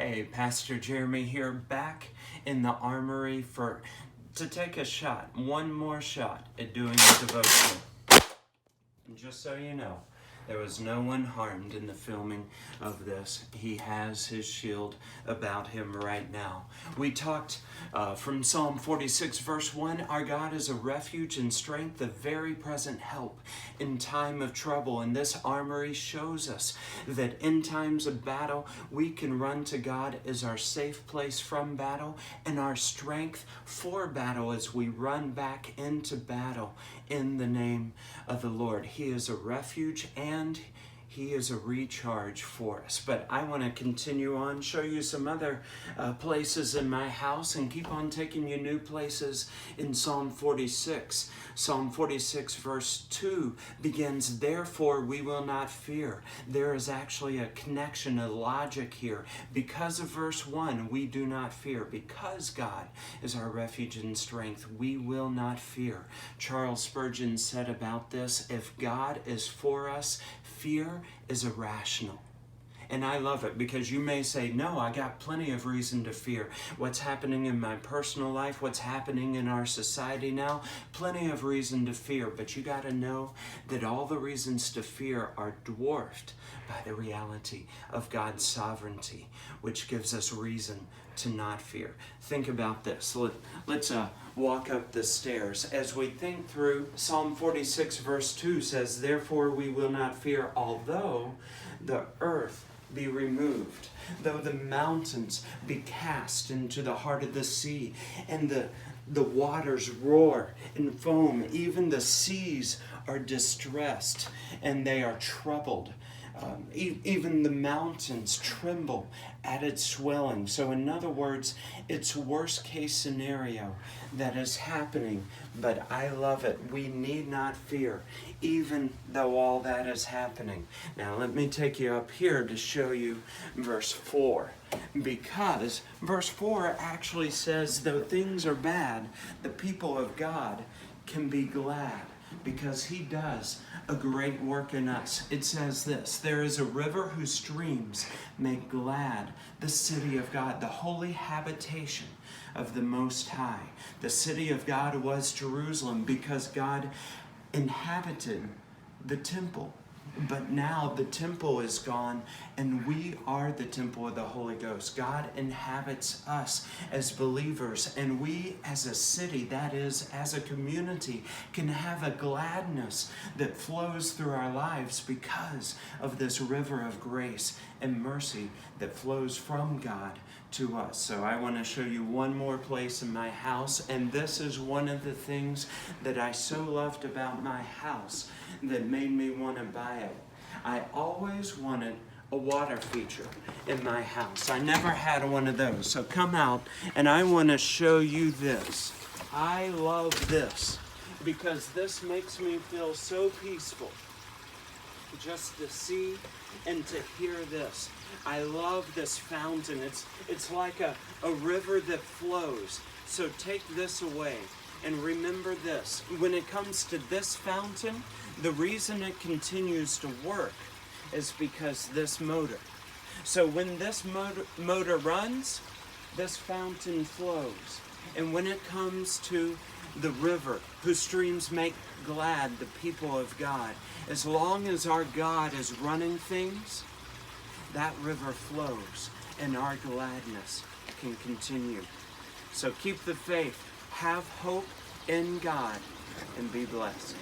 Hey, Pastor Jeremy here, back in the Armory to take a shot, one more shot at doing the devotional. And just so you know, there was no one harmed in the filming of this. He has his shield about him right now. We talked from Psalm 46 verse 1, our God is a refuge and strength, a very present help in time of trouble. And this armory shows us that in times of battle, we can run to God as our safe place from battle and our strength for battle as we run back into battle in the name of the Lord. He is a refuge and He is a recharge for us. But I want to continue on, show you some other places in my house and keep on taking you new places in Psalm 46. Psalm 46 verse 2 begins, therefore we will not fear. There is actually a connection, a logic here. Because of verse 1, we do not fear. Because God is our refuge and strength, we will not fear. Charles Spurgeon said about this, if God is for us, fear is irrational. And I love it because you may say, no, I got plenty of reason to fear. What's happening in my personal life, what's happening in our society now, plenty of reason to fear. But you got to know that all the reasons to fear are dwarfed by the reality of God's sovereignty, which gives us reason to not fear. Think about this. Let's walk up the stairs. As we think through, Psalm 46 verse 2 says, therefore we will not fear, although the earth be removed, though the mountains be cast into the heart of the sea, and the waters roar and foam, even the seas are distressed and they are troubled. Even the mountains tremble at its swelling. So in other words, it's worst case scenario that is happening, but I love it. We need not fear, even though all that is happening. Now let me take you up here to show you verse 4. Because verse 4 actually says, though things are bad, the people of God can be glad, because He does a great work in us. It says this, there is a river whose streams make glad the city of God, the holy habitation of the Most High. The city of God was Jerusalem because God inhabited the temple. But now the temple is gone and we are the temple of the Holy Ghost. God inhabits us as believers, and we as a city, that is, as a community, can have a gladness that flows through our lives because of this river of grace and mercy that flows from God to us. So I want to show you one more place in my house, and this is one of the things that I so loved about my house that made me want to buy it. I always wanted a water feature in my house. I never had one of those. So come out and I want to show you this. I love this because this makes me feel so peaceful just to see and to hear this. I love this fountain. It's like a river that flows. So take this away and remember this. When it comes to this fountain, the reason it continues to work is because this motor. So when this motor runs, this fountain flows. And when it comes to the river, whose streams make glad the people of God, as long as our God is running things, that river flows and our gladness can continue. So keep the faith, have hope in God, and be blessed.